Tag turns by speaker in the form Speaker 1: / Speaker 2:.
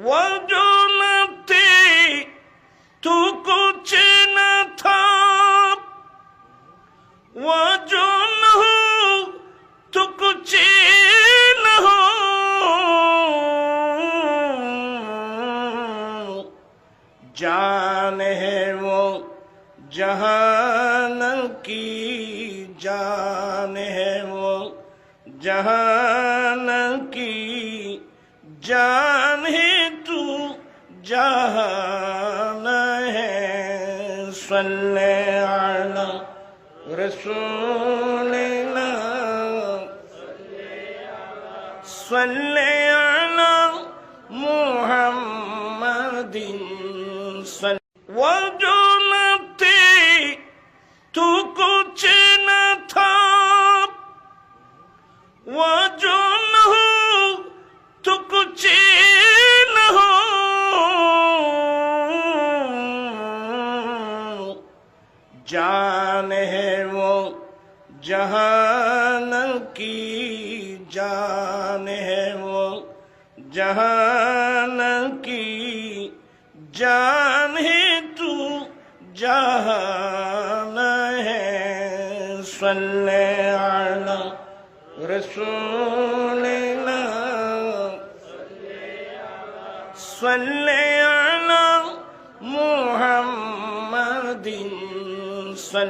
Speaker 1: وہ جو نہ تھی تو کچھ نہ تھا، وہ جو نہ ہو تو کچھ نہ ہو، جان ہے وہ جہان کی، جان ہے وہ جہان کی، جان ہے تو جہان ہے۔ صلی علی رسول اللہ، صلی علی محمد، وہ جو نہ تھی تو کچھ نہ تھا، وہ جو نہ ہو تو کچھ نہ ہو، جان ہے وہ جہان کی، جان ہے وہ جہان کی، جان ہے تو جہان ہے۔ صلی علی رسول اللہ، صلی علی محمد۔